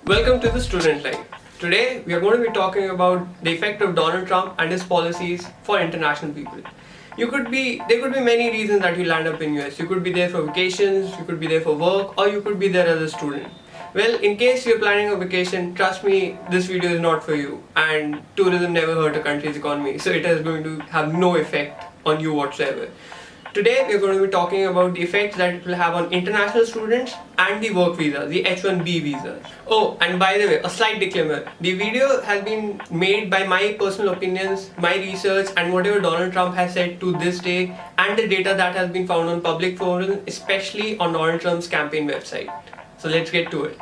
Welcome to the Student Life. Today we are going to be talking about the effect of Donald Trump and his policies for international people. There could be many reasons that you land up in US. You could be there for vacations, you could be there for work, or you could be there as a student. Well, in case you're planning a vacation, trust me, this video is not for you. And tourism never hurt a country's economy, so it is going to have no effect on you whatsoever. Today we are going to be talking about the effects that it will have on international students and the work visa, the H1B visa. Oh, and by the way, a slight disclaimer. The video has been made by my personal opinions, my research, and whatever Donald Trump has said to this day, and the data that has been found on public forums, especially on Donald Trump's campaign website. So let's get to it.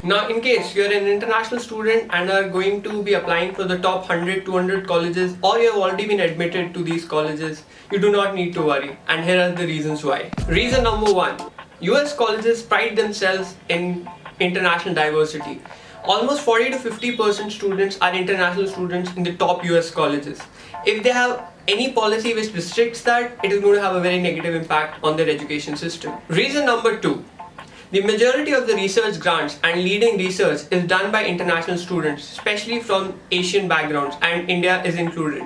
Now, in case you're an international student and are going to be applying for the top 100, 200 colleges, or you have already been admitted to these colleges, you do not need to worry. And here are the reasons why. Reason number one, US colleges pride themselves in international diversity. Almost 40 to 50% students are international students in the top US colleges. If they have any policy which restricts that, it is going to have a very negative impact on their education system. Reason number two, the majority of the research grants and leading research is done by international students, especially from Asian backgrounds, and India is included.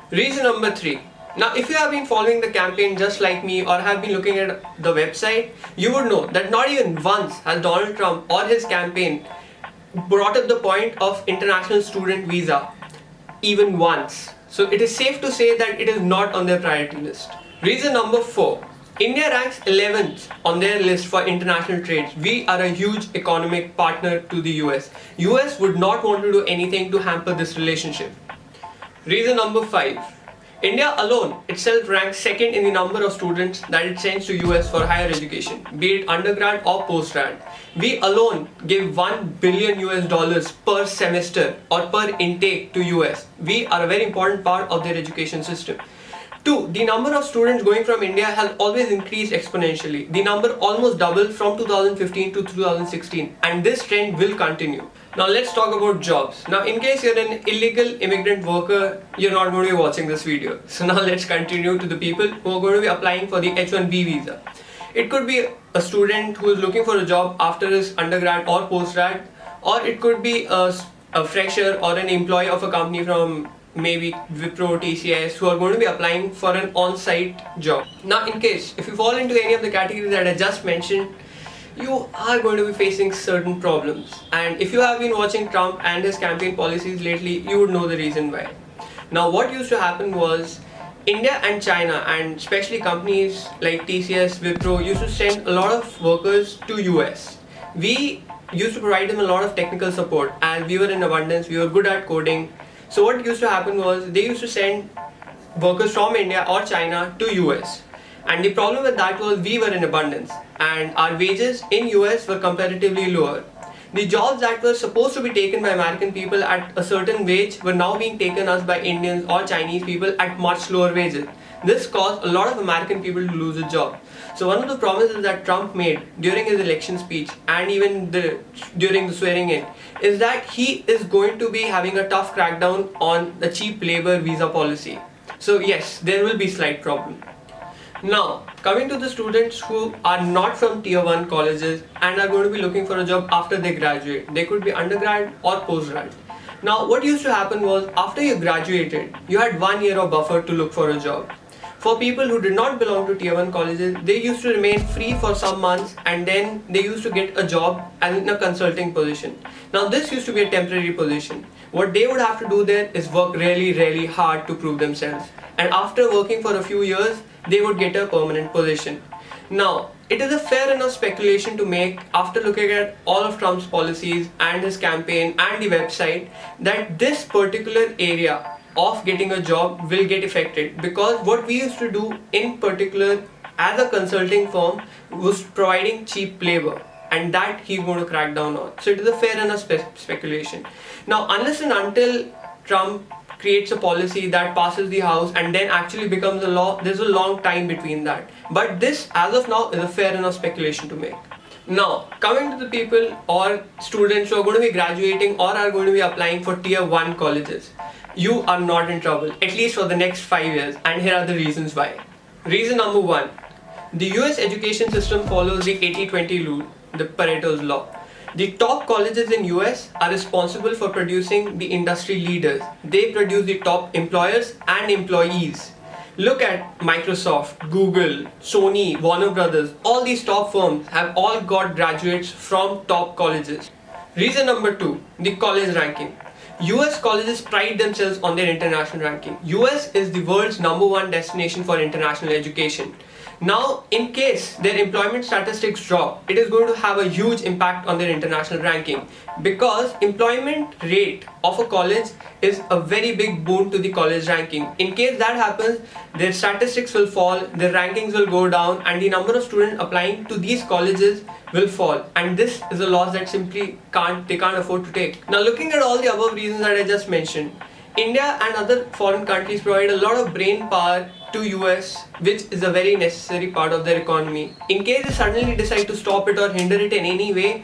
Reason number three. Now, if you have been following the campaign just like me or have been looking at the website, you would know that not even once has Donald Trump or his campaign brought up the point of international student visa, even once. So it is safe to say that it is not on their priority list. Reason number four. India ranks 11th on their list for international trades. We are a huge economic partner to the US. US would not want to do anything to hamper this relationship. Reason number five. India alone itself ranks second in the number of students that it sends to US for higher education, be it undergrad or postgrad. We alone give $1 billion US per semester or per intake to US. We are a very important part of their education system. Two, the number of students going from India has always increased exponentially. The number almost doubled from 2015 to 2016, and this trend will continue. Now let's talk about jobs. Now, in case you're an illegal immigrant worker, you're not going to be watching this video. So now let's continue to the people who are going to be applying for the H1B visa. It could be a student who is looking for a job after his undergrad or postgrad, or it could be a fresher or an employee of a company from maybe Wipro, TCS, who are going to be applying for an on-site job. Now, in case if you fall into any of the categories that I just mentioned, you are going to be facing certain problems. And if you have been watching Trump and his campaign policies lately, you would know the reason why. Now, what used to happen was India and China, and especially companies like TCS, Wipro, used to send a lot of workers to US. We used to provide them a lot of technical support, and we were in abundance, we were good at coding. So what used to happen was they used to send workers from India or China to US. And the problem with that was we were in abundance and our wages in US were comparatively lower. The jobs that were supposed to be taken by American people at a certain wage were now being taken us by Indians or Chinese people at much lower wages. This caused a lot of American people to lose a job. So one of the promises that Trump made during his election speech and even during the swearing in is that he is going to be having a tough crackdown on the cheap labor visa policy. So yes, there will be slight problem. Now, coming to the students who are not from tier 1 colleges and are going to be looking for a job after they graduate. They could be undergrad or postgrad. Now, what used to happen was after you graduated, you had 1 year of buffer to look for a job. For people who did not belong to tier 1 colleges, they used to remain free for some months and then they used to get a job in a consulting position. Now, this used to be a temporary position. What they would have to do there is work really hard to prove themselves. And after working for a few years, they would get a permanent position. Now, it is a fair enough speculation to make after looking at all of Trump's policies and his campaign and the website that this particular area of getting a job will get affected, because what we used to do in particular as a consulting firm was providing cheap labor, and that he's going to crack down on. So it is a fair enough speculation. Now, unless and until Trump creates a policy that passes the House and then actually becomes a law, there's a long time between that. But this, as of now, is a fair enough speculation to make. Now, coming to the people or students who are going to be graduating or are going to be applying for tier 1 colleges, you are not in trouble, at least for the next 5 years, and here are the reasons why. Reason number 1. The US education system follows the 80-20 rule, the Pareto's law. The top colleges in US are responsible for producing the industry leaders. They produce the top employers and employees. Look at Microsoft, Google, Sony, Warner Brothers. All these top firms have all got graduates from top colleges. Reason number 2, the college ranking. US colleges pride themselves on their international ranking. US is the world's #1 destination for international education. Now, in case their employment statistics drop, it is going to have a huge impact on their international ranking, because employment rate of a college is a very big boon to the college ranking. In case that happens, their statistics will fall, their rankings will go down, and the number of students applying to these colleges will fall. And this is a loss that simply they can't afford to take. Now, looking at all the above reasons that I just mentioned, India and other foreign countries provide a lot of brain power to US, which is a very necessary part of their economy. In case they suddenly decide to stop it or hinder it in any way,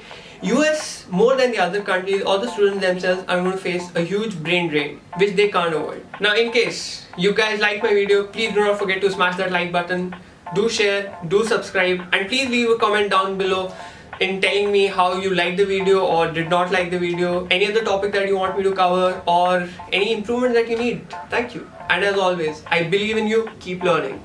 US, more than the other countries or the students themselves, are going to face a huge brain drain, which they can't avoid. Now, in case you guys like my video, please do not forget to smash that like button, do share, do subscribe, and please leave a comment down below in telling me how you liked the video or did not like the video, any other topic that you want me to cover, or any improvement that you need. Thank you. And as always, I believe in you. Keep learning.